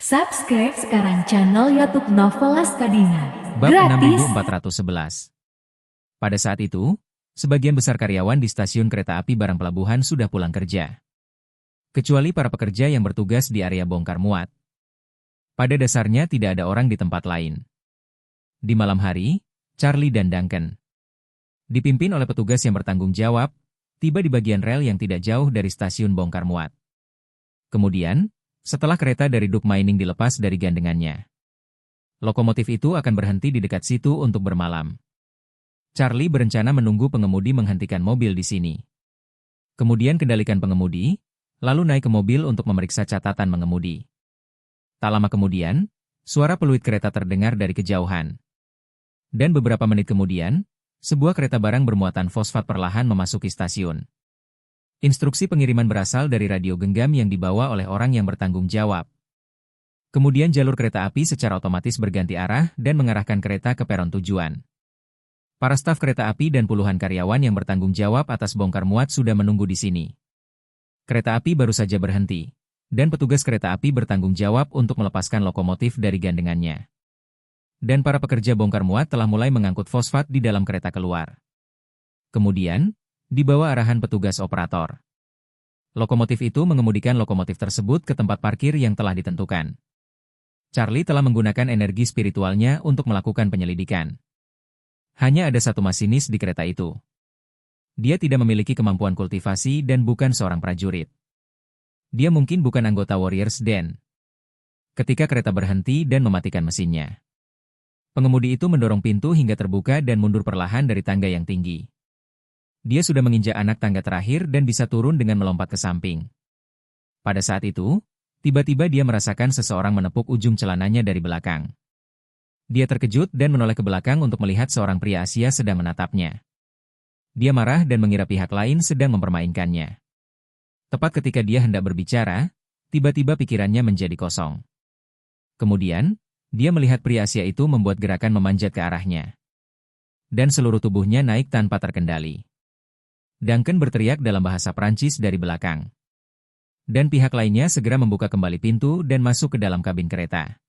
Subscribe sekarang channel YouTube Novelas Kadina. Bab Gratis. 6411. Pada saat itu, sebagian besar karyawan di stasiun kereta api barang pelabuhan sudah pulang kerja. Kecuali para pekerja yang bertugas di area bongkar muat. Pada dasarnya tidak ada orang di tempat lain. Di malam hari, Charlie dan Duncan, dipimpin oleh petugas yang bertanggung jawab, tiba di bagian rel yang tidak jauh dari stasiun bongkar muat. Kemudian, setelah kereta dari Duke Mining dilepas dari gandengannya, lokomotif itu akan berhenti di dekat situ untuk bermalam. Charlie berencana menunggu pengemudi menghentikan mobil di sini. Kemudian kendalikan pengemudi, lalu naik ke mobil untuk memeriksa catatan mengemudi. Tak lama kemudian, suara peluit kereta terdengar dari kejauhan. Dan beberapa menit kemudian, sebuah kereta barang bermuatan fosfat perlahan memasuki stasiun. Instruksi pengiriman berasal dari radio genggam yang dibawa oleh orang yang bertanggung jawab. Kemudian jalur kereta api secara otomatis berganti arah dan mengarahkan kereta ke peron tujuan. Para staf kereta api dan puluhan karyawan yang bertanggung jawab atas bongkar muat sudah menunggu di sini. Kereta api baru saja berhenti, dan petugas kereta api bertanggung jawab untuk melepaskan lokomotif dari gandengannya. Dan para pekerja bongkar muat telah mulai mengangkut fosfat di dalam kereta keluar. Kemudian, di bawah arahan petugas operator, lokomotif itu mengemudikan lokomotif tersebut ke tempat parkir yang telah ditentukan. Charlie telah menggunakan energi spiritualnya untuk melakukan penyelidikan. Hanya ada satu masinis di kereta itu. Dia tidak memiliki kemampuan kultivasi dan bukan seorang prajurit. Dia mungkin bukan anggota Warriors Den. Ketika kereta berhenti dan mematikan mesinnya, pengemudi itu mendorong pintu hingga terbuka dan mundur perlahan dari tangga yang tinggi. Dia sudah menginjak anak tangga terakhir dan bisa turun dengan melompat ke samping. Pada saat itu, tiba-tiba dia merasakan seseorang menepuk ujung celananya dari belakang. Dia terkejut dan menoleh ke belakang untuk melihat seorang pria Asia sedang menatapnya. Dia marah dan mengira pihak lain sedang mempermainkannya. Tepat ketika dia hendak berbicara, tiba-tiba pikirannya menjadi kosong. Kemudian, dia melihat pria Asia itu membuat gerakan memanjat ke arahnya. Dan seluruh tubuhnya naik tanpa terkendali. Duncan berteriak dalam bahasa Prancis dari belakang. Dan pihak lainnya segera membuka kembali pintu dan masuk ke dalam kabin kereta.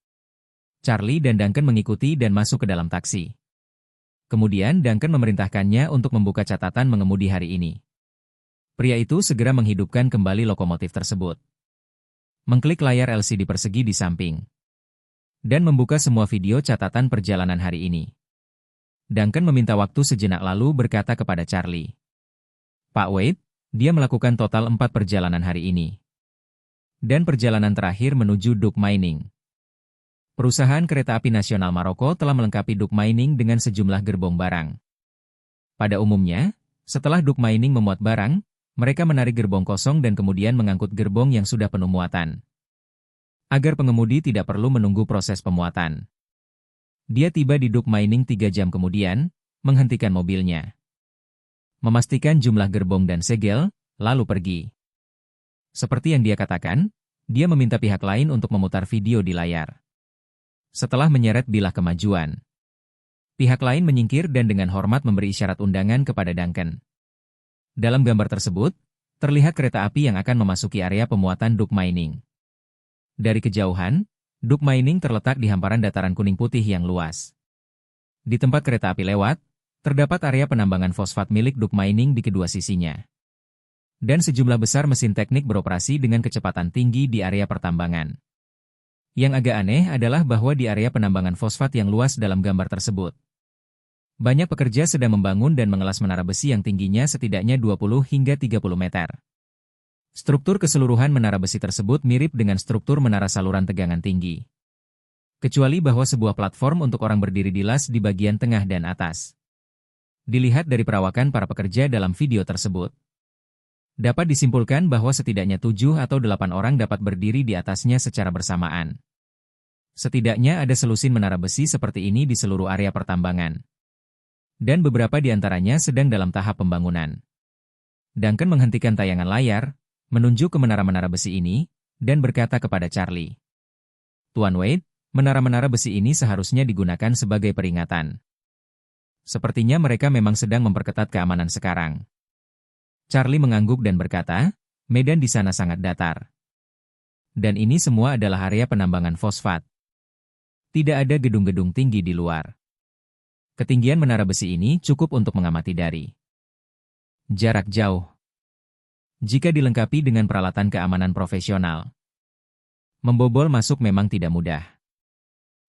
Charlie dan Duncan mengikuti dan masuk ke dalam taksi. Kemudian Duncan memerintahkannya untuk membuka catatan mengemudi hari ini. Pria itu segera menghidupkan kembali lokomotif tersebut. Mengklik layar LCD persegi di samping. Dan membuka semua video catatan perjalanan hari ini. Duncan meminta waktu sejenak lalu berkata kepada Charlie, "Pak Wade, dia melakukan total 4 perjalanan hari ini. Dan perjalanan terakhir menuju Duke Mining. Perusahaan Kereta Api Nasional Maroko telah melengkapi Duke Mining dengan sejumlah gerbong barang. Pada umumnya, setelah Duke Mining memuat barang, mereka menarik gerbong kosong dan kemudian mengangkut gerbong yang sudah penuh muatan. Agar pengemudi tidak perlu menunggu proses pemuatan. Dia tiba di Duke Mining 3 jam kemudian, menghentikan mobilnya. Memastikan jumlah gerbong dan segel, lalu pergi. Seperti yang dia katakan, dia meminta pihak lain untuk memutar video di layar. Setelah menyeret bilah kemajuan, pihak lain menyingkir dan dengan hormat memberi isyarat undangan kepada Duncan. Dalam gambar tersebut, terlihat kereta api yang akan memasuki area pemuatan Duke Mining. Dari kejauhan, Duke Mining terletak di hamparan dataran kuning putih yang luas. Di tempat kereta api lewat, terdapat area penambangan fosfat milik Duke Mining di kedua sisinya. Dan sejumlah besar mesin teknik beroperasi dengan kecepatan tinggi di area pertambangan. Yang agak aneh adalah bahwa di area penambangan fosfat yang luas dalam gambar tersebut, banyak pekerja sedang membangun dan mengelas menara besi yang tingginya setidaknya 20 hingga 30 meter. Struktur keseluruhan menara besi tersebut mirip dengan struktur menara saluran tegangan tinggi. Kecuali bahwa sebuah platform untuk orang berdiri di las di bagian tengah dan atas. Dilihat dari perawakan para pekerja dalam video tersebut, dapat disimpulkan bahwa setidaknya 7 atau 8 orang dapat berdiri di atasnya secara bersamaan. Setidaknya ada selusin menara besi seperti ini di seluruh area pertambangan. Dan beberapa di antaranya sedang dalam tahap pembangunan. Duncan menghentikan tayangan layar, menunjuk ke menara-menara besi ini, dan berkata kepada Charlie, "Tuan Wade, menara-menara besi ini seharusnya digunakan sebagai peringatan. Sepertinya mereka memang sedang memperketat keamanan sekarang." Charlie mengangguk dan berkata, "Medan di sana sangat datar. Dan ini semua adalah area penambangan fosfat. Tidak ada gedung-gedung tinggi di luar. Ketinggian menara besi ini cukup untuk mengamati dari jarak jauh. Jika dilengkapi dengan peralatan keamanan profesional, membobol masuk memang tidak mudah.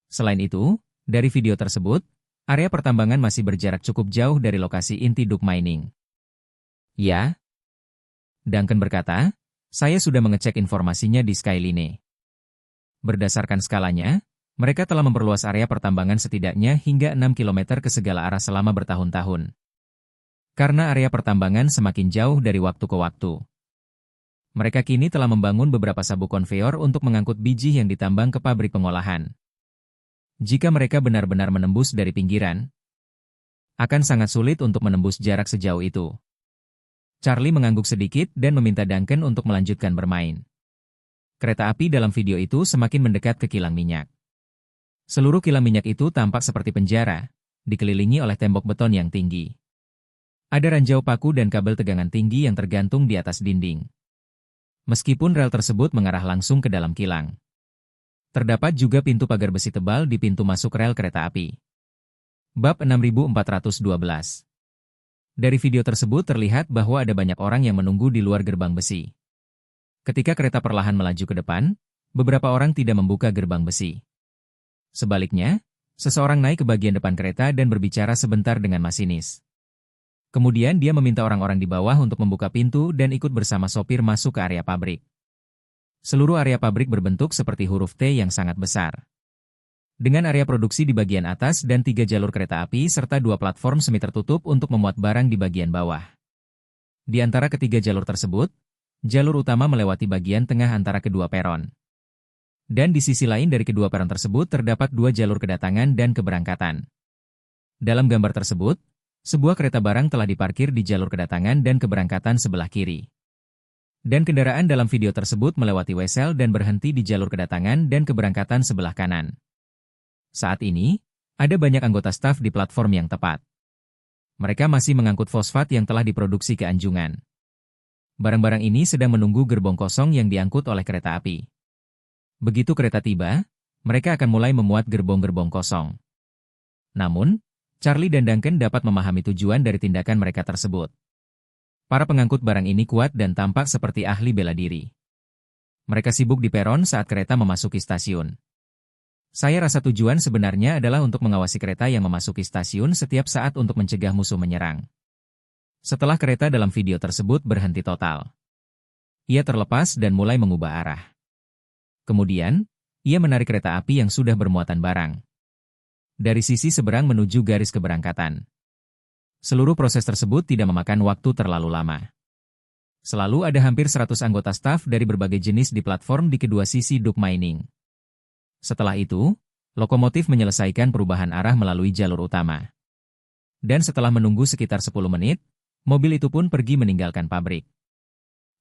Selain itu, dari video tersebut, area pertambangan masih berjarak cukup jauh dari lokasi inti Duke Mining. Ya, Duncan berkata, saya sudah mengecek informasinya di Skyline. Berdasarkan skalanya, mereka telah memperluas area pertambangan setidaknya hingga 6 km ke segala arah selama bertahun-tahun. Karena area pertambangan semakin jauh dari waktu ke waktu. Mereka kini telah membangun beberapa sabuk konveyor untuk mengangkut biji yang ditambang ke pabrik pengolahan. Jika mereka benar-benar menembus dari pinggiran, akan sangat sulit untuk menembus jarak sejauh itu. Charlie mengangguk sedikit dan meminta Duncan untuk melanjutkan bermain. Kereta api dalam video itu semakin mendekat ke kilang minyak. Seluruh kilang minyak itu tampak seperti penjara, dikelilingi oleh tembok beton yang tinggi. Ada ranjau paku dan kabel tegangan tinggi yang tergantung di atas dinding. Meskipun rel tersebut mengarah langsung ke dalam kilang. Terdapat juga pintu pagar besi tebal di pintu masuk rel kereta api. Bab 6412. Dari video tersebut terlihat bahwa ada banyak orang yang menunggu di luar gerbang besi. Ketika kereta perlahan melaju ke depan, beberapa orang tidak membuka gerbang besi. Sebaliknya, seseorang naik ke bagian depan kereta dan berbicara sebentar dengan masinis. Kemudian dia meminta orang-orang di bawah untuk membuka pintu dan ikut bersama sopir masuk ke area pabrik. Seluruh area pabrik berbentuk seperti huruf T yang sangat besar. Dengan area produksi di bagian atas dan 3 jalur kereta api serta 2 platform semi tertutup untuk memuat barang di bagian bawah. Di antara ketiga jalur tersebut, jalur utama melewati bagian tengah antara kedua peron. Dan di sisi lain dari kedua peron tersebut terdapat 2 jalur kedatangan dan keberangkatan. Dalam gambar tersebut, sebuah kereta barang telah diparkir di jalur kedatangan dan keberangkatan sebelah kiri. Dan kendaraan dalam video tersebut melewati wesel dan berhenti di jalur kedatangan dan keberangkatan sebelah kanan. Saat ini, ada banyak anggota staf di platform yang tepat. Mereka masih mengangkut fosfat yang telah diproduksi ke Anjungan. Barang-barang ini sedang menunggu gerbong kosong yang diangkut oleh kereta api. Begitu kereta tiba, mereka akan mulai memuat gerbong-gerbong kosong. Namun, Charlie dan Duncan dapat memahami tujuan dari tindakan mereka tersebut. Para pengangkut barang ini kuat dan tampak seperti ahli bela diri. Mereka sibuk di peron saat kereta memasuki stasiun. Saya rasa tujuan sebenarnya adalah untuk mengawasi kereta yang memasuki stasiun setiap saat untuk mencegah musuh menyerang. Setelah kereta dalam video tersebut berhenti total, ia terlepas dan mulai mengubah arah. Kemudian, ia menarik kereta api yang sudah bermuatan barang dari sisi seberang menuju garis keberangkatan. Seluruh proses tersebut tidak memakan waktu terlalu lama. Selalu ada hampir 100 anggota staf dari berbagai jenis di platform di kedua sisi Duke Mining. Setelah itu, lokomotif menyelesaikan perubahan arah melalui jalur utama. Dan setelah menunggu sekitar 10 menit, mobil itu pun pergi meninggalkan pabrik.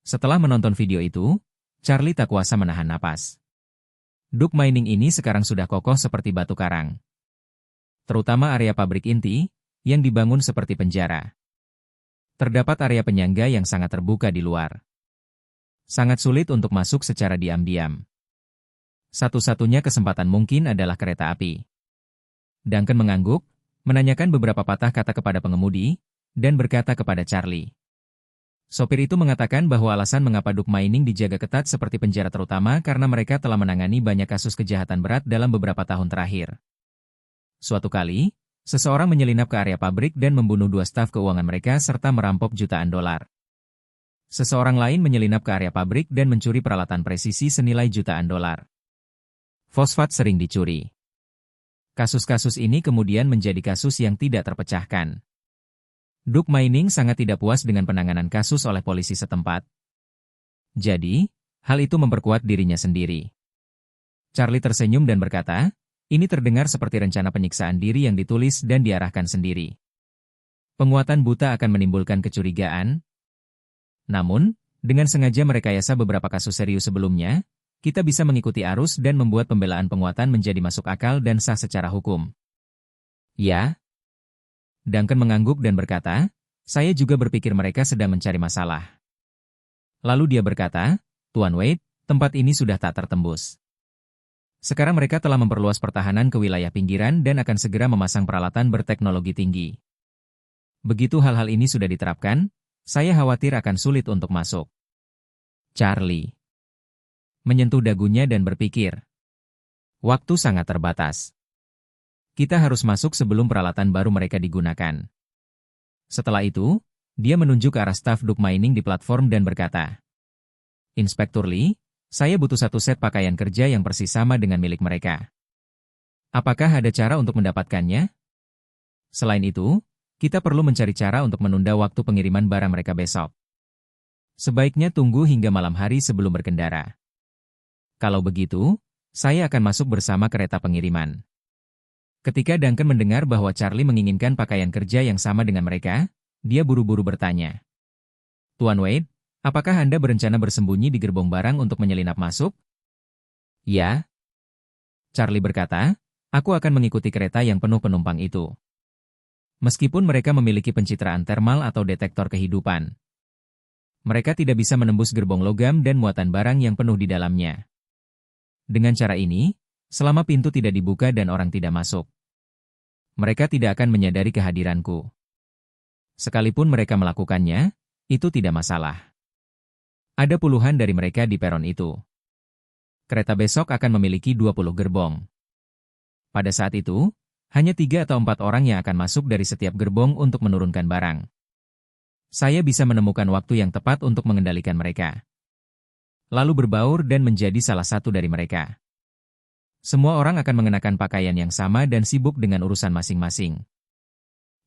Setelah menonton video itu, Charlie tak kuasa menahan napas. Duke Mining ini sekarang sudah kokoh seperti batu karang. Terutama area pabrik inti, yang dibangun seperti penjara. Terdapat area penyangga yang sangat terbuka di luar. Sangat sulit untuk masuk secara diam-diam. Satu-satunya kesempatan mungkin adalah kereta api. Duncan mengangguk, menanyakan beberapa patah kata kepada pengemudi, dan berkata kepada Charlie. Sopir itu mengatakan bahwa alasan mengapa Duke Mining dijaga ketat seperti penjara terutama karena mereka telah menangani banyak kasus kejahatan berat dalam beberapa tahun terakhir. Suatu kali, seseorang menyelinap ke area pabrik dan membunuh 2 staf keuangan mereka serta merampok jutaan dolar. Seseorang lain menyelinap ke area pabrik dan mencuri peralatan presisi senilai jutaan dolar. Fosfat sering dicuri. Kasus-kasus ini kemudian menjadi kasus yang tidak terpecahkan. Duke Mining sangat tidak puas dengan penanganan kasus oleh polisi setempat. Jadi, hal itu memperkuat dirinya sendiri. Charlie tersenyum dan berkata, ini terdengar seperti rencana penyiksaan diri yang ditulis dan diarahkan sendiri. Penguatan buta akan menimbulkan kecurigaan. Namun, dengan sengaja merekayasa beberapa kasus serius sebelumnya, kita bisa mengikuti arus dan membuat pembelaan penguatan menjadi masuk akal dan sah secara hukum. Ya? Duncan mengangguk dan berkata, saya juga berpikir mereka sedang mencari masalah. Lalu dia berkata, Tuan Wade, tempat ini sudah tak tertembus. Sekarang mereka telah memperluas pertahanan ke wilayah pinggiran dan akan segera memasang peralatan berteknologi tinggi. Begitu hal-hal ini sudah diterapkan, saya khawatir akan sulit untuk masuk. Charlie menyentuh dagunya dan berpikir. Waktu sangat terbatas. Kita harus masuk sebelum peralatan baru mereka digunakan. Setelah itu, dia menunjuk ke arah staf Duk Mining di platform dan berkata, Inspektur Lee, saya butuh satu set pakaian kerja yang persis sama dengan milik mereka. Apakah ada cara untuk mendapatkannya? Selain itu, kita perlu mencari cara untuk menunda waktu pengiriman barang mereka besok. Sebaiknya tunggu hingga malam hari sebelum berkendara. Kalau begitu, saya akan masuk bersama kereta pengiriman. Ketika Duncan mendengar bahwa Charlie menginginkan pakaian kerja yang sama dengan mereka, dia buru-buru bertanya. Tuan Wade, apakah Anda berencana bersembunyi di gerbong barang untuk menyelinap masuk? Ya. Charlie berkata, aku akan mengikuti kereta yang penuh penumpang itu. Meskipun mereka memiliki pencitraan termal atau detektor kehidupan, mereka tidak bisa menembus gerbong logam dan muatan barang yang penuh di dalamnya. Dengan cara ini, selama pintu tidak dibuka dan orang tidak masuk, mereka tidak akan menyadari kehadiranku. Sekalipun mereka melakukannya, itu tidak masalah. Ada puluhan dari mereka di peron itu. Kereta besok akan memiliki 20 gerbong. Pada saat itu, hanya 3 atau 4 orang yang akan masuk dari setiap gerbong untuk menurunkan barang. Saya bisa menemukan waktu yang tepat untuk mengendalikan mereka. Lalu berbaur dan menjadi salah satu dari mereka. Semua orang akan mengenakan pakaian yang sama dan sibuk dengan urusan masing-masing.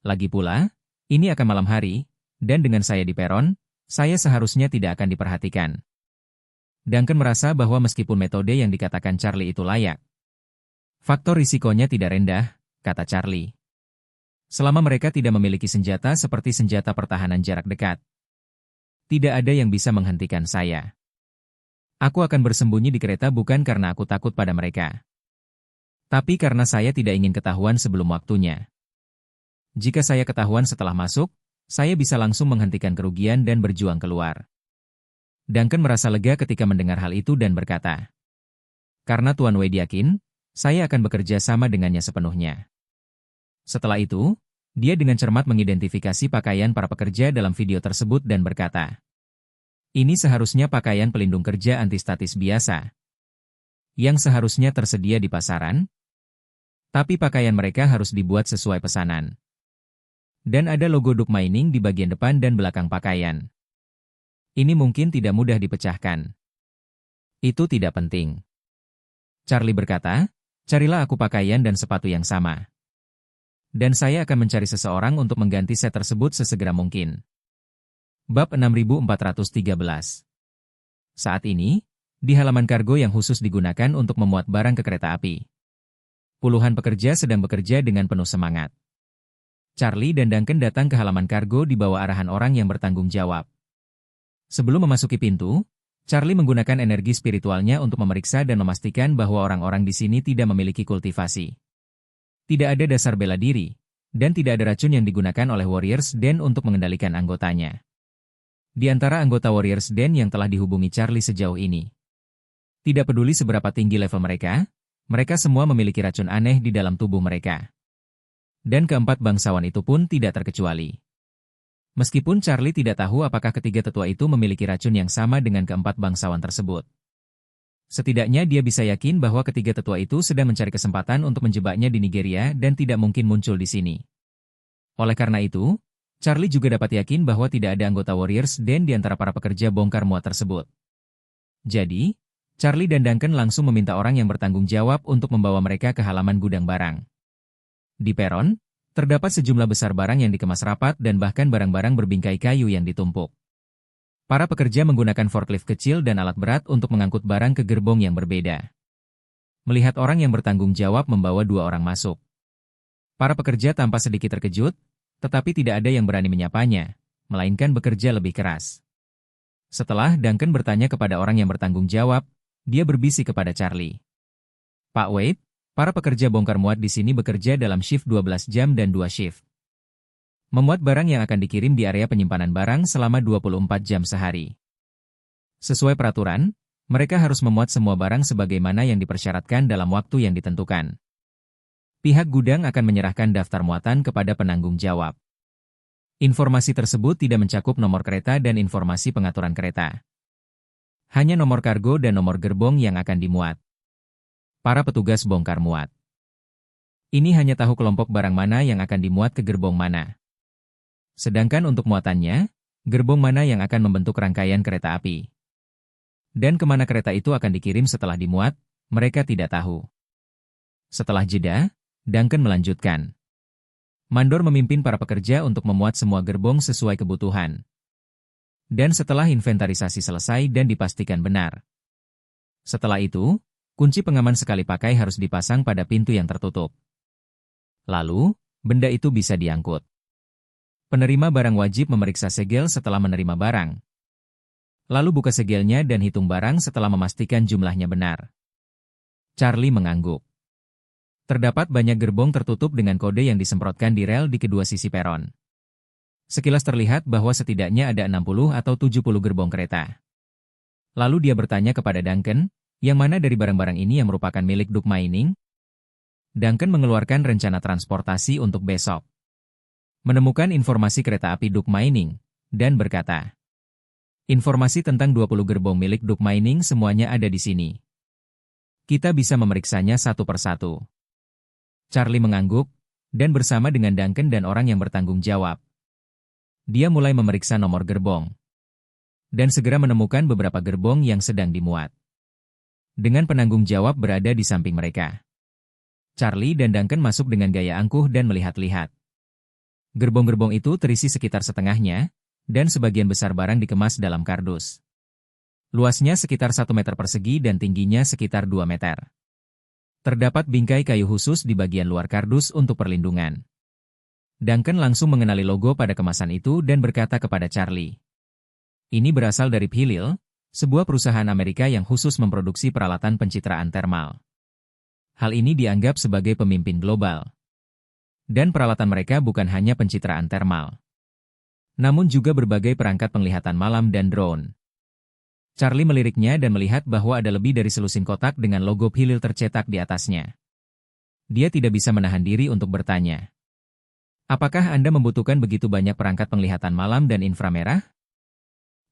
Lagi pula, ini akan malam hari, dan dengan saya di peron, saya seharusnya tidak akan diperhatikan. Duncan merasa bahwa meskipun metode yang dikatakan Charlie itu layak, faktor risikonya tidak rendah, kata Charlie. Selama mereka tidak memiliki senjata seperti senjata pertahanan jarak dekat, tidak ada yang bisa menghentikan saya. Aku akan bersembunyi di kereta bukan karena aku takut pada mereka, tapi karena saya tidak ingin ketahuan sebelum waktunya. Jika saya ketahuan setelah masuk, saya bisa langsung menghentikan kerugian dan berjuang keluar. Duncan merasa lega ketika mendengar hal itu dan berkata, karena Tuan Wade yakin, saya akan bekerja sama dengannya sepenuhnya. Setelah itu, dia dengan cermat mengidentifikasi pakaian para pekerja dalam video tersebut dan berkata, ini seharusnya pakaian pelindung kerja antistatis biasa, yang seharusnya tersedia di pasaran, tapi pakaian mereka harus dibuat sesuai pesanan. Dan ada logo Duk Mining di bagian depan dan belakang pakaian. Ini mungkin tidak mudah dipecahkan. Itu tidak penting. Charlie berkata, carilah aku pakaian dan sepatu yang sama. Dan saya akan mencari seseorang untuk mengganti set tersebut sesegera mungkin. Bab 6413. Saat ini, di halaman kargo yang khusus digunakan untuk memuat barang ke kereta api, puluhan pekerja sedang bekerja dengan penuh semangat. Charlie dan Duncan datang ke halaman kargo di bawah arahan orang yang bertanggung jawab. Sebelum memasuki pintu, Charlie menggunakan energi spiritualnya untuk memeriksa dan memastikan bahwa orang-orang di sini tidak memiliki kultivasi. Tidak ada dasar bela diri, dan tidak ada racun yang digunakan oleh Warriors Den untuk mengendalikan anggotanya. Di antara anggota Warriors Den yang telah dihubungi Charlie sejauh ini, tidak peduli seberapa tinggi level mereka, mereka semua memiliki racun aneh di dalam tubuh mereka. Dan keempat bangsawan itu pun tidak terkecuali. Meskipun Charlie tidak tahu apakah ketiga tetua itu memiliki racun yang sama dengan keempat bangsawan tersebut, setidaknya dia bisa yakin bahwa ketiga tetua itu sedang mencari kesempatan untuk menjebaknya di Nigeria dan tidak mungkin muncul di sini. Oleh karena itu, Charlie juga dapat yakin bahwa tidak ada anggota Warriors Den di antara para pekerja bongkar muat tersebut. Jadi, Charlie dan Duncan langsung meminta orang yang bertanggung jawab untuk membawa mereka ke halaman gudang barang. Di peron, terdapat sejumlah besar barang yang dikemas rapat dan bahkan barang-barang berbingkai kayu yang ditumpuk. Para pekerja menggunakan forklift kecil dan alat berat untuk mengangkut barang ke gerbong yang berbeda. Melihat orang yang bertanggung jawab membawa 2 orang masuk, para pekerja tampak sedikit terkejut, tetapi tidak ada yang berani menyapanya, melainkan bekerja lebih keras. Setelah Duncan bertanya kepada orang yang bertanggung jawab, dia berbisik kepada Charlie. Pak Wade, para pekerja bongkar muat di sini bekerja dalam shift 12 jam dan 2 shift. Memuat barang yang akan dikirim di area penyimpanan barang selama 24 jam sehari. Sesuai peraturan, mereka harus memuat semua barang sebagaimana yang dipersyaratkan dalam waktu yang ditentukan. Pihak gudang akan menyerahkan daftar muatan kepada penanggung jawab. Informasi tersebut tidak mencakup nomor kereta dan informasi pengaturan kereta. Hanya nomor kargo dan nomor gerbong yang akan dimuat. Para petugas bongkar muat. Ini hanya tahu kelompok barang mana yang akan dimuat ke gerbong mana. Sedangkan untuk muatannya, gerbong mana yang akan membentuk rangkaian kereta api. Dan kemana kereta itu akan dikirim setelah dimuat, mereka tidak tahu. Setelah jeda, Duncan melanjutkan. Mandor memimpin para pekerja untuk memuat semua gerbong sesuai kebutuhan. Dan setelah inventarisasi selesai dan dipastikan benar. Setelah itu, kunci pengaman sekali pakai harus dipasang pada pintu yang tertutup. Lalu, benda itu bisa diangkut. Penerima barang wajib memeriksa segel setelah menerima barang. Lalu buka segelnya dan hitung barang setelah memastikan jumlahnya benar. Charlie mengangguk. Terdapat banyak gerbong tertutup dengan kode yang disemprotkan di rel di kedua sisi peron. Sekilas terlihat bahwa setidaknya ada 60 atau 70 gerbong kereta. Lalu dia bertanya kepada Duncan, yang mana dari barang-barang ini yang merupakan milik Duke Mining? Duncan mengeluarkan rencana transportasi untuk besok. Menemukan informasi kereta api Duke Mining, dan berkata, informasi tentang 20 gerbong milik Duke Mining semuanya ada di sini. Kita bisa memeriksanya satu persatu. Charlie mengangguk, dan bersama dengan Duncan dan orang yang bertanggung jawab. Dia mulai memeriksa nomor gerbong. Dan segera menemukan beberapa gerbong yang sedang dimuat. Dengan penanggung jawab berada di samping mereka. Charlie dan Duncan masuk dengan gaya angkuh dan melihat-lihat. Gerbong-gerbong itu terisi sekitar setengahnya, dan sebagian besar barang dikemas dalam kardus. Luasnya sekitar 1 meter persegi dan tingginya sekitar 2 meter. Terdapat bingkai kayu khusus di bagian luar kardus untuk perlindungan. Duncan langsung mengenali logo pada kemasan itu dan berkata kepada Charlie. Ini berasal dari Philil, sebuah perusahaan Amerika yang khusus memproduksi peralatan pencitraan termal. Hal ini dianggap sebagai pemimpin global. Dan peralatan mereka bukan hanya pencitraan termal. Namun juga berbagai perangkat penglihatan malam dan drone. Charlie meliriknya dan melihat bahwa ada lebih dari selusin kotak dengan logo Philil tercetak di atasnya. Dia tidak bisa menahan diri untuk bertanya. Apakah Anda membutuhkan begitu banyak perangkat penglihatan malam dan inframerah?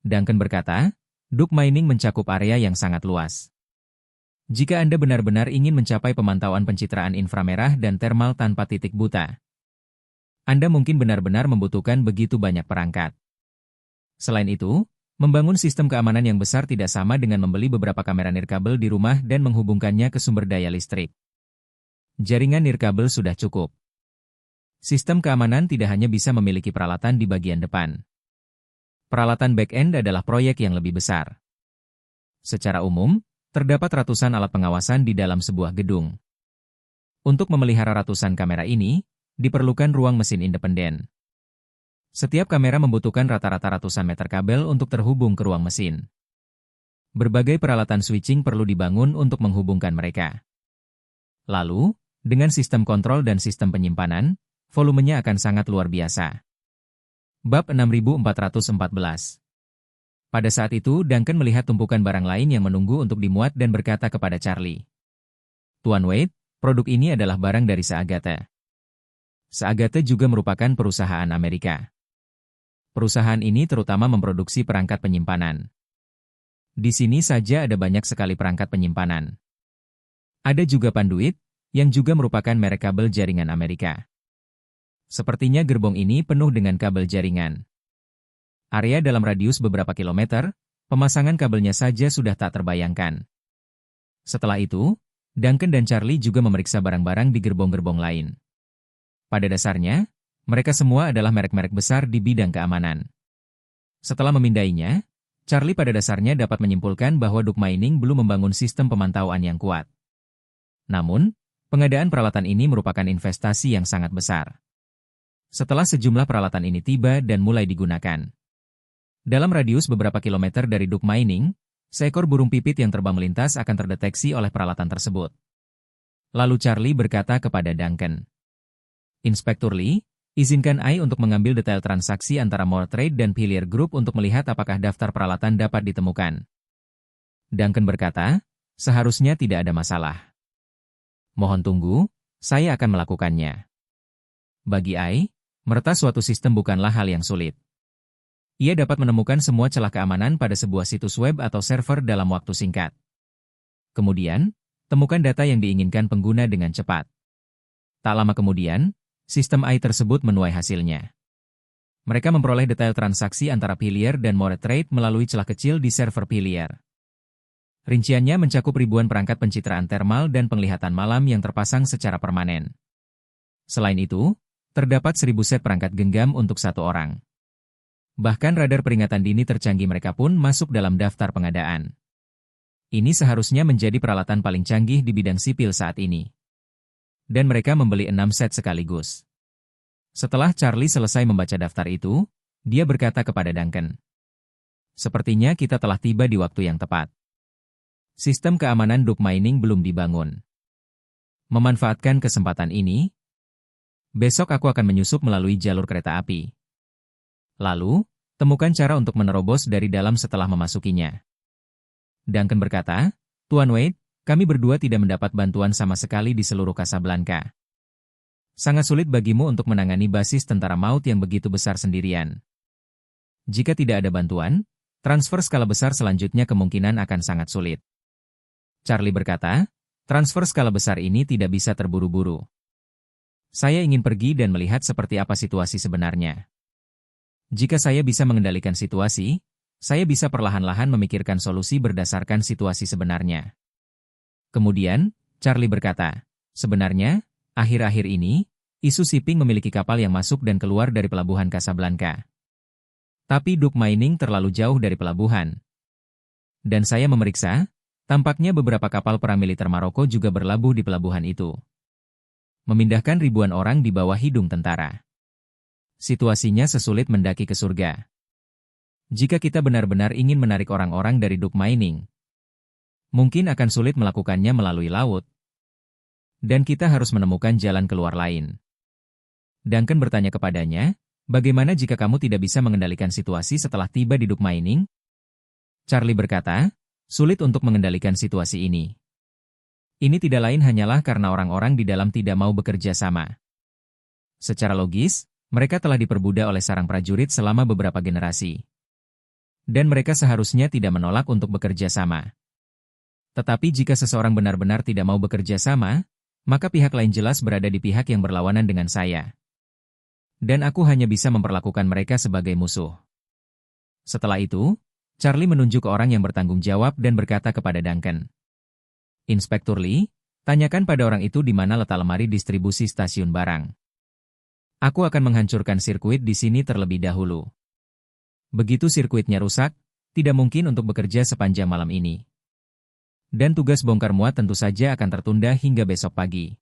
Duncan berkata, Duke Mining mencakup area yang sangat luas. Jika Anda benar-benar ingin mencapai pemantauan pencitraan inframerah dan termal tanpa titik buta, Anda mungkin benar-benar membutuhkan begitu banyak perangkat. Selain itu, membangun sistem keamanan yang besar tidak sama dengan membeli beberapa kamera nirkabel di rumah dan menghubungkannya ke sumber daya listrik. Jaringan nirkabel sudah cukup. Sistem keamanan tidak hanya bisa memiliki peralatan di bagian depan. Peralatan back-end adalah proyek yang lebih besar. Secara umum, terdapat ratusan alat pengawasan di dalam sebuah gedung. Untuk memelihara ratusan kamera ini, diperlukan ruang mesin independen. Setiap kamera membutuhkan rata-rata ratusan meter kabel untuk terhubung ke ruang mesin. Berbagai peralatan switching perlu dibangun untuk menghubungkan mereka. Lalu, dengan sistem kontrol dan sistem penyimpanan, volumenya akan sangat luar biasa. Bab 6414. Pada saat itu, Duncan melihat tumpukan barang lain yang menunggu untuk dimuat dan berkata kepada Charlie. Tuan Wade, produk ini adalah barang dari Seagate. Seagate juga merupakan perusahaan Amerika. Perusahaan ini terutama memproduksi perangkat penyimpanan. Di sini saja ada banyak sekali perangkat penyimpanan. Ada juga Panduit, yang juga merupakan merek kabel jaringan Amerika. Sepertinya gerbong ini penuh dengan kabel jaringan. Area dalam radius beberapa kilometer, pemasangan kabelnya saja sudah tak terbayangkan. Setelah itu, Duncan dan Charlie juga memeriksa barang-barang di gerbong-gerbong lain. Pada dasarnya, mereka semua adalah merek-merek besar di bidang keamanan. Setelah memindainya, Charlie pada dasarnya dapat menyimpulkan bahwa Duke Mining belum membangun sistem pemantauan yang kuat. Namun, pengadaan peralatan ini merupakan investasi yang sangat besar. Setelah sejumlah peralatan ini tiba dan mulai digunakan. Dalam radius beberapa kilometer dari Duke Mining, seekor burung pipit yang terbang melintas akan terdeteksi oleh peralatan tersebut. Lalu Charlie berkata kepada Duncan, Inspektur Lee, izinkan I untuk mengambil detail transaksi antara More Trade dan Philil Group untuk melihat apakah daftar peralatan dapat ditemukan. Duncan berkata, seharusnya tidak ada masalah. Mohon tunggu, saya akan melakukannya. Bagi Ai, meretas suatu sistem bukanlah hal yang sulit. Ia dapat menemukan semua celah keamanan pada sebuah situs web atau server dalam waktu singkat. Kemudian, temukan data yang diinginkan pengguna dengan cepat. Tak lama kemudian, sistem AI tersebut menuai hasilnya. Mereka memperoleh detail transaksi antara Pillier dan Moretrade melalui celah kecil di server Pillier. Rinciannya mencakup ribuan perangkat pencitraan thermal dan penglihatan malam yang terpasang secara permanen. Selain itu, terdapat 1000 set perangkat genggam untuk satu orang. Bahkan radar peringatan dini tercanggih mereka pun masuk dalam daftar pengadaan. Ini seharusnya menjadi peralatan paling canggih di bidang sipil saat ini. Dan mereka membeli 6 set sekaligus. Setelah Charlie selesai membaca daftar itu, dia berkata kepada Duncan, "Sepertinya kita telah tiba di waktu yang tepat. Sistem keamanan Duke Mining belum dibangun. Memanfaatkan kesempatan ini, besok aku akan menyusup melalui jalur kereta api. Lalu, temukan cara untuk menerobos dari dalam setelah memasukinya." Duncan berkata, "Tuan Wade, kami berdua tidak mendapat bantuan sama sekali di seluruh Casablanca. Sangat sulit bagimu untuk menangani basis tentara maut yang begitu besar sendirian. Jika tidak ada bantuan, transfer skala besar selanjutnya kemungkinan akan sangat sulit." Charlie berkata, "Transfer skala besar ini tidak bisa terburu-buru. Saya ingin pergi dan melihat seperti apa situasi sebenarnya. Jika saya bisa mengendalikan situasi, saya bisa perlahan-lahan memikirkan solusi berdasarkan situasi sebenarnya." Kemudian, Charlie berkata, "Sebenarnya, akhir-akhir ini, isu shipping memiliki kapal yang masuk dan keluar dari pelabuhan Casablanca. Tapi Duke Mining terlalu jauh dari pelabuhan. Dan saya memeriksa, tampaknya beberapa kapal perang militer Maroko juga berlabuh di pelabuhan itu. Memindahkan ribuan orang di bawah hidung tentara. Situasinya sesulit mendaki ke surga. Jika kita benar-benar ingin menarik orang-orang dari Duke Mining, mungkin akan sulit melakukannya melalui laut. Dan kita harus menemukan jalan keluar lain." Duncan bertanya kepadanya, "Bagaimana jika kamu tidak bisa mengendalikan situasi setelah tiba di Duke Mining?" Charlie berkata, "Sulit untuk mengendalikan situasi ini. Ini tidak lain hanyalah karena orang-orang di dalam tidak mau bekerja sama. Secara logis, mereka telah diperbudak oleh sarang prajurit selama beberapa generasi. Dan mereka seharusnya tidak menolak untuk bekerja sama. Tetapi jika seseorang benar-benar tidak mau bekerja sama, maka pihak lain jelas berada di pihak yang berlawanan dengan saya. Dan aku hanya bisa memperlakukan mereka sebagai musuh." Setelah itu, Charlie menunjuk ke orang yang bertanggung jawab dan berkata kepada Duncan, "Inspektur Lee, tanyakan pada orang itu di mana letak lemari distribusi stasiun barang. Aku akan menghancurkan sirkuit di sini terlebih dahulu. Begitu sirkuitnya rusak, tidak mungkin untuk bekerja sepanjang malam ini. Dan tugas bongkar muat tentu saja akan tertunda hingga besok pagi.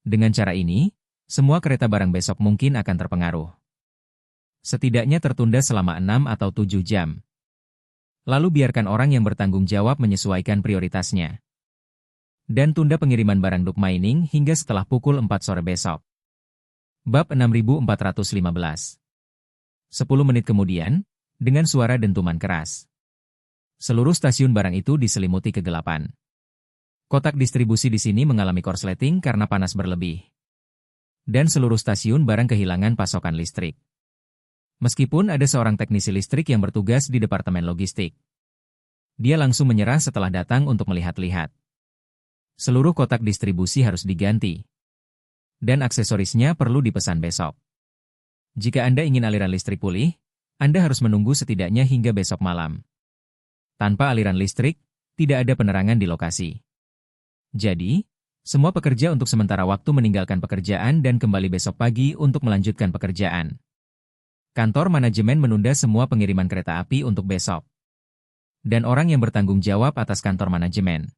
Dengan cara ini, semua kereta barang besok mungkin akan terpengaruh. Setidaknya tertunda selama 6 atau 7 jam. Lalu biarkan orang yang bertanggung jawab menyesuaikan prioritasnya. Dan tunda pengiriman barang Duke Mining hingga setelah pukul 4 sore besok." Bab 6415. 10 menit kemudian, dengan suara dentuman keras, seluruh stasiun barang itu diselimuti kegelapan. Kotak distribusi di sini mengalami korsleting karena panas berlebih. Dan seluruh stasiun barang kehilangan pasokan listrik. Meskipun ada seorang teknisi listrik yang bertugas di departemen logistik. Dia langsung menyerah setelah datang untuk melihat-lihat. Seluruh kotak distribusi harus diganti. Dan aksesorisnya perlu dipesan besok. Jika Anda ingin aliran listrik pulih, Anda harus menunggu setidaknya hingga besok malam. Tanpa aliran listrik, tidak ada penerangan di lokasi. Jadi, semua pekerja untuk sementara waktu meninggalkan pekerjaan dan kembali besok pagi untuk melanjutkan pekerjaan. Kantor manajemen menunda semua pengiriman kereta api untuk besok. Dan orang yang bertanggung jawab atas kantor manajemen.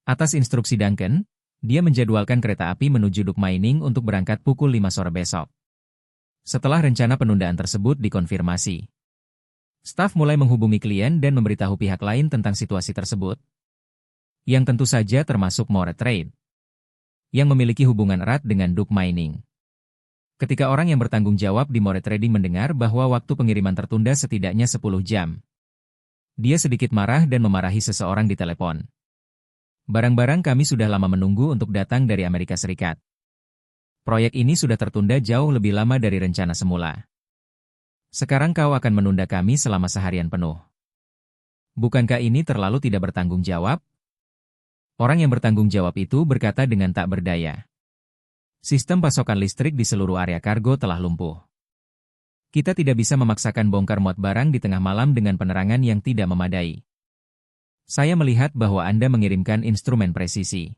Atas instruksi Duncan, dia menjadwalkan kereta api menuju Duke Mining untuk berangkat pukul 5 sore besok. Setelah rencana penundaan tersebut dikonfirmasi, staf mulai menghubungi klien dan memberitahu pihak lain tentang situasi tersebut, yang tentu saja termasuk Moretrade, yang memiliki hubungan erat dengan Duke Mining. Ketika orang yang bertanggung jawab di Moretrading mendengar bahwa waktu pengiriman tertunda setidaknya 10 jam, Dia sedikit marah dan memarahi seseorang di telepon. Barang-barang kami sudah lama menunggu untuk datang dari Amerika Serikat. Proyek ini sudah tertunda jauh lebih lama dari rencana semula. Sekarang kau akan menunda kami selama seharian penuh. Bukankah ini terlalu tidak bertanggung jawab? Orang yang bertanggung jawab itu berkata dengan tak berdaya. Sistem pasokan listrik di seluruh area kargo telah lumpuh. Kita tidak bisa memaksakan bongkar muat barang di tengah malam dengan penerangan yang tidak memadai. Saya melihat bahwa Anda mengirimkan instrumen presisi.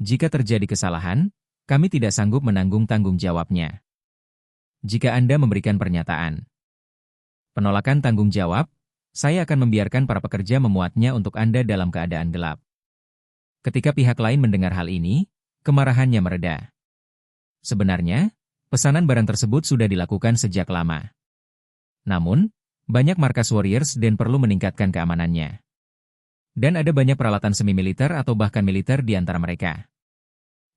Jika terjadi kesalahan, kami tidak sanggup menanggung tanggung jawabnya. Jika Anda memberikan pernyataan penolakan tanggung jawab, saya akan membiarkan para pekerja memuatnya untuk Anda dalam keadaan gelap. Ketika pihak lain mendengar hal ini, kemarahannya mereda. Sebenarnya, pesanan barang tersebut sudah dilakukan sejak lama. Namun, banyak markas Warriors dan perlu meningkatkan keamanannya. Dan ada banyak peralatan semi-militer atau bahkan militer di antara mereka.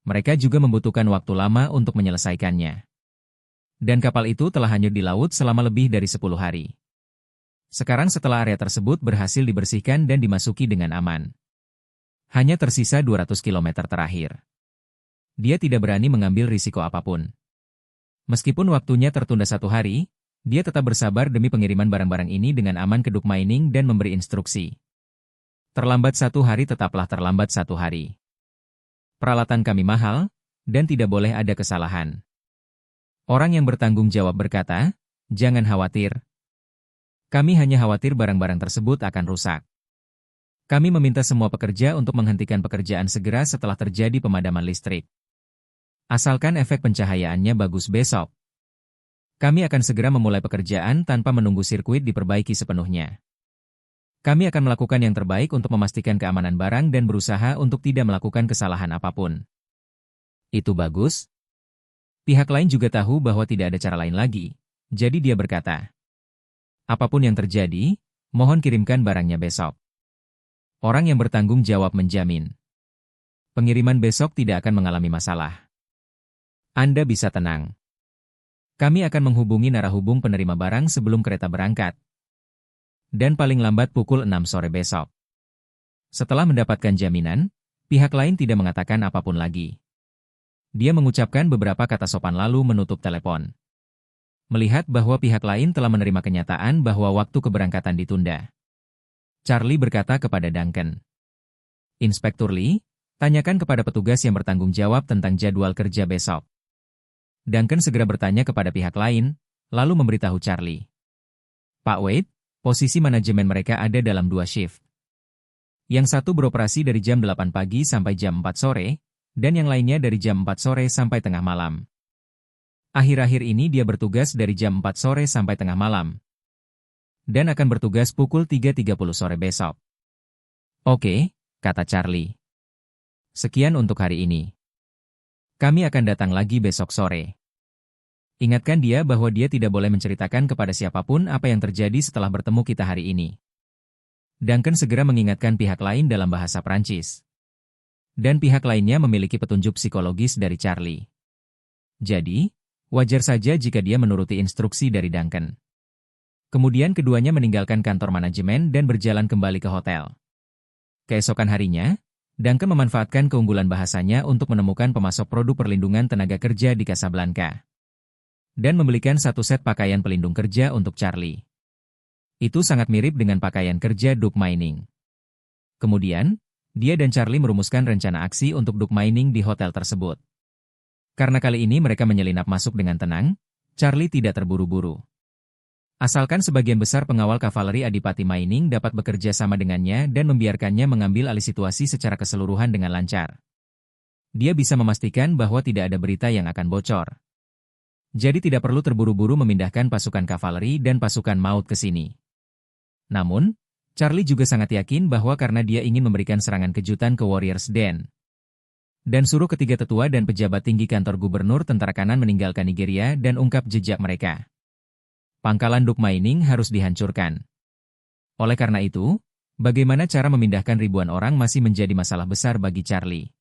Mereka juga membutuhkan waktu lama untuk menyelesaikannya. Dan kapal itu telah hanyut di laut selama lebih dari 10 hari. Sekarang setelah area tersebut berhasil dibersihkan dan dimasuki dengan aman. Hanya tersisa 200 km terakhir. Dia tidak berani mengambil risiko apapun. Meskipun waktunya tertunda 1 hari, dia tetap bersabar demi pengiriman barang-barang ini dengan aman ke Duke Mining dan memberi instruksi. Terlambat 1 hari tetaplah terlambat 1 hari. Peralatan kami mahal, dan tidak boleh ada kesalahan. Orang yang bertanggung jawab berkata, jangan khawatir. Kami hanya khawatir barang-barang tersebut akan rusak. Kami meminta semua pekerja untuk menghentikan pekerjaan segera setelah terjadi pemadaman listrik. Asalkan efek pencahayaannya bagus besok. Kami akan segera memulai pekerjaan tanpa menunggu sirkuit diperbaiki sepenuhnya. Kami akan melakukan yang terbaik untuk memastikan keamanan barang dan berusaha untuk tidak melakukan kesalahan apapun. Itu bagus. Pihak lain juga tahu bahwa tidak ada cara lain lagi, jadi dia berkata, apapun yang terjadi, mohon kirimkan barangnya besok. Orang yang bertanggung jawab menjamin, pengiriman besok tidak akan mengalami masalah. Anda bisa tenang. Kami akan menghubungi narahubung penerima barang sebelum kereta berangkat. Dan paling lambat pukul 6 sore besok. Setelah mendapatkan jaminan, pihak lain tidak mengatakan apapun lagi. Dia mengucapkan beberapa kata sopan lalu menutup telepon. Melihat bahwa pihak lain telah menerima kenyataan bahwa waktu keberangkatan ditunda, Charlie berkata kepada Duncan, Inspektur Lee, tanyakan kepada petugas yang bertanggung jawab tentang jadwal kerja besok. Duncan segera bertanya kepada pihak lain, lalu memberitahu Charlie. Pak Wade, posisi manajemen mereka ada dalam 2 shift. Yang satu beroperasi dari jam 8 pagi sampai jam 4 sore, dan yang lainnya dari jam 4 sore sampai tengah malam. Akhir-akhir ini dia bertugas dari jam 4 sore sampai tengah malam. Dan akan bertugas pukul 3.30 sore besok. Oke, kata Charlie. Sekian untuk hari ini. Kami akan datang lagi besok sore. Ingatkan dia bahwa dia tidak boleh menceritakan kepada siapapun apa yang terjadi setelah bertemu kita hari ini. Duncan segera mengingatkan pihak lain dalam bahasa Prancis. Dan pihak lainnya memiliki petunjuk psikologis dari Charlie. Jadi, wajar saja jika dia menuruti instruksi dari Duncan. Kemudian keduanya meninggalkan kantor manajemen dan berjalan kembali ke hotel. Keesokan harinya, Duncan memanfaatkan keunggulan bahasanya untuk menemukan pemasok produk perlindungan tenaga kerja di Casablanca. Dan membelikan 1 set pakaian pelindung kerja untuk Charlie. Itu sangat mirip dengan pakaian kerja Duke Mining. Kemudian, dia dan Charlie merumuskan rencana aksi untuk Duke Mining di hotel tersebut. Karena kali ini mereka menyelinap masuk dengan tenang, Charlie tidak terburu-buru. Asalkan sebagian besar pengawal kavaleri Adipati Mining dapat bekerja sama dengannya dan membiarkannya mengambil alih situasi secara keseluruhan dengan lancar. Dia bisa memastikan bahwa tidak ada berita yang akan bocor. Jadi tidak perlu terburu-buru memindahkan pasukan kavaleri dan pasukan maut ke sini. Namun, Charlie juga sangat yakin bahwa karena dia ingin memberikan serangan kejutan ke Warriors Den. Dan suruh ketiga tetua dan pejabat tinggi kantor gubernur tentara kanan meninggalkan Nigeria dan ungkap jejak mereka. Pangkalan Duke Mining harus dihancurkan. Oleh karena itu, bagaimana cara memindahkan ribuan orang masih menjadi masalah besar bagi Charlie.